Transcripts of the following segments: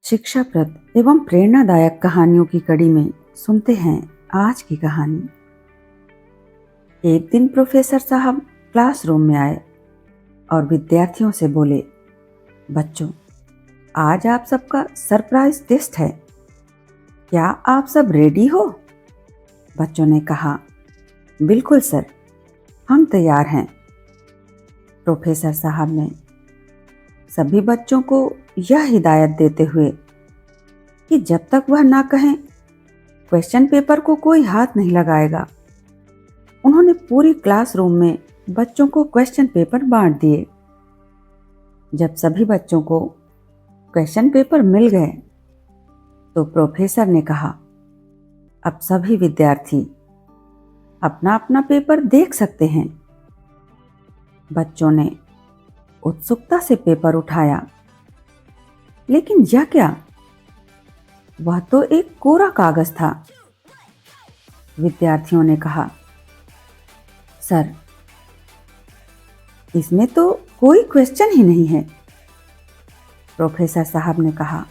शिक्षाप्रद एवं प्रेरणादायक कहानियों की कड़ी में सुनते हैं आज की कहानी। एक दिन प्रोफेसर साहब क्लासरूम में आए और विद्यार्थियों से बोले, बच्चों, आज आप सबका सरप्राइज टेस्ट है। क्या आप सब रेडी हो? बच्चों ने कहा, बिल्कुल सर, हम तैयार हैं। प्रोफेसर साहब ने सभी बच्चों को यह हिदायत देते हुए कि जब तक वह ना कहें क्वेश्चन पेपर को कोई हाथ नहीं लगाएगा, उन्होंने पूरी क्लासरूम में बच्चों को क्वेश्चन पेपर बांट दिए। जब सभी बच्चों को क्वेश्चन पेपर मिल गए तो प्रोफेसर ने कहा, अब सभी विद्यार्थी अपना अपना पेपर देख सकते हैं। बच्चों ने उत्सुकता से पेपर उठाया, लेकिन यह क्या? वह तो एक कोरा कागज था। विद्यार्थियों ने कहा, सर, इसमें तो कोई क्वेश्चन ही नहीं है। प्रोफेसर साहब ने कहा,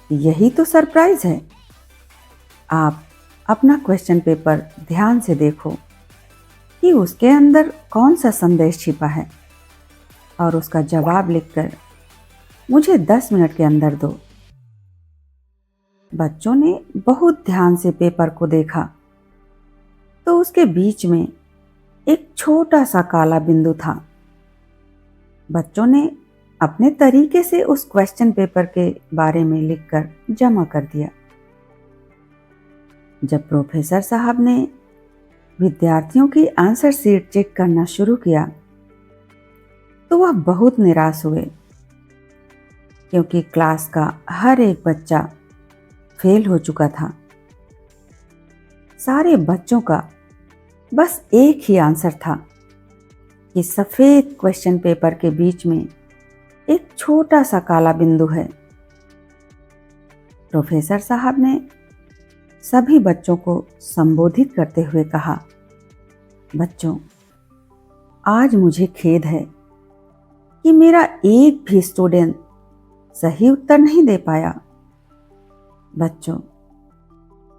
यही तो सरप्राइज है। आप अपना क्वेश्चन पेपर ध्यान से देखो कि उसके अंदर कौन सा संदेश छिपा है और उसका जवाब लिखकर मुझे 10 मिनट के अंदर दो। बच्चों ने बहुत ध्यान से पेपर को देखा तो उसके बीच में एक छोटा सा काला बिंदु था। बच्चों ने अपने तरीके से उस क्वेश्चन पेपर के बारे में लिखकर जमा कर दिया। जब प्रोफेसर साहब ने विद्यार्थियों की आंसर शीट चेक करना शुरू किया तो वह बहुत निराश हुए, क्योंकि क्लास का हर एक बच्चा फेल हो चुका था। सारे बच्चों का बस एक ही आंसर था कि सफेद क्वेश्चन पेपर के बीच में एक छोटा सा काला बिंदु है। प्रोफेसर साहब ने सभी बच्चों को संबोधित करते हुए कहा, बच्चों, आज मुझे खेद है कि मेरा एक भी स्टूडेंट सही उत्तर नहीं दे पाया। बच्चों,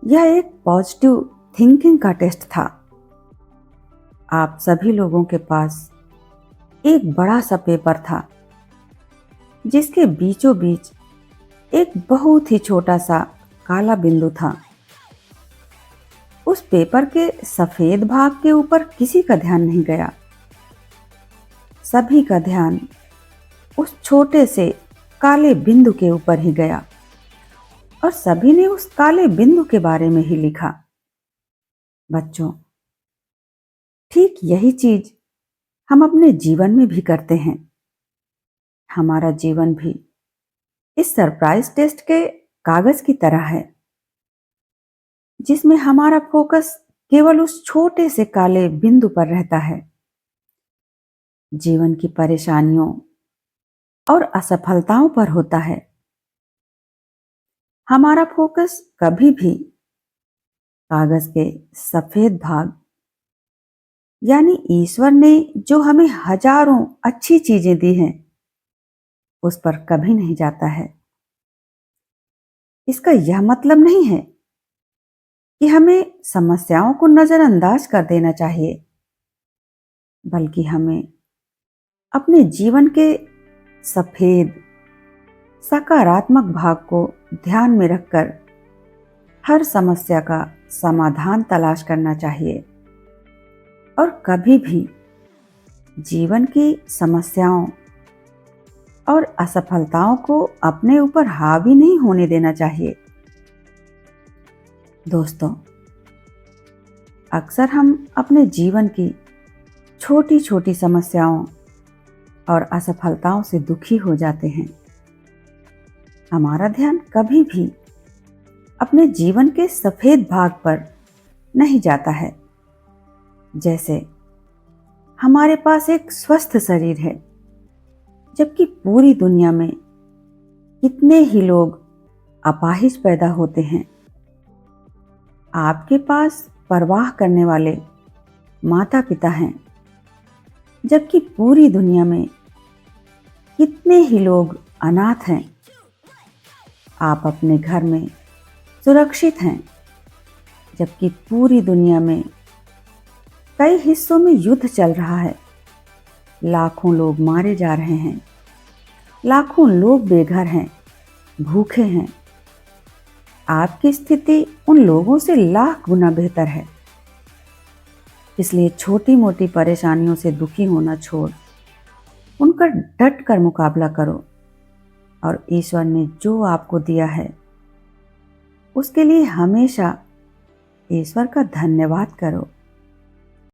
यह एक पॉजिटिव थिंकिंग का टेस्ट था। आप सभी लोगों के पास एक बड़ा सा पेपर था जिसके बीचों बीच एक बहुत ही छोटा सा काला बिंदु था। उस पेपर के सफेद भाग के ऊपर किसी का ध्यान नहीं गया। सभी का ध्यान उस छोटे से काले बिंदु के ऊपर ही गया और सभी ने उस काले बिंदु के बारे में ही लिखा। बच्चों, ठीक यही चीज हम अपने जीवन में भी करते हैं। हमारा जीवन भी इस सरप्राइज टेस्ट के कागज की तरह है, जिसमें हमारा फोकस केवल उस छोटे से काले बिंदु पर रहता है। जीवन की परेशानियों और असफलताओं पर होता है। हमारा फोकस कभी भी कागज के सफेद भाग, यानी ईश्वर ने जो हमें हजारों अच्छी चीजें दी हैं, उस पर कभी नहीं जाता है। इसका यह मतलब नहीं है कि हमें समस्याओं को नजरअंदाज कर देना चाहिए, बल्कि हमें अपने जीवन के सफेद सकारात्मक भाग को ध्यान में रखकर हर समस्या का समाधान तलाश करना चाहिए और कभी भी जीवन की समस्याओं और असफलताओं को अपने ऊपर हावी नहीं होने देना चाहिए। दोस्तों, अक्सर हम अपने जीवन की छोटी छोटी समस्याओं और असफलताओं से दुखी हो जाते हैं। हमारा ध्यान कभी भी अपने जीवन के सफेद भाग पर नहीं जाता है। जैसे हमारे पास एक स्वस्थ शरीर है, जबकि पूरी दुनिया में कितने ही लोग अपाहिज पैदा होते हैं। आपके पास परवाह करने वाले माता पिता हैं, जबकि पूरी दुनिया में कितने ही लोग अनाथ हैं। आप अपने घर में सुरक्षित हैं, जबकि पूरी दुनिया में कई हिस्सों में युद्ध चल रहा है। लाखों लोग मारे जा रहे हैं, लाखों लोग बेघर हैं, भूखे हैं। आपकी स्थिति उन लोगों से लाख गुना बेहतर है। इसलिए छोटी मोटी परेशानियों से दुखी होना छोड़ उनका डट कर मुकाबला करो और ईश्वर ने जो आपको दिया है उसके लिए हमेशा ईश्वर का धन्यवाद करो।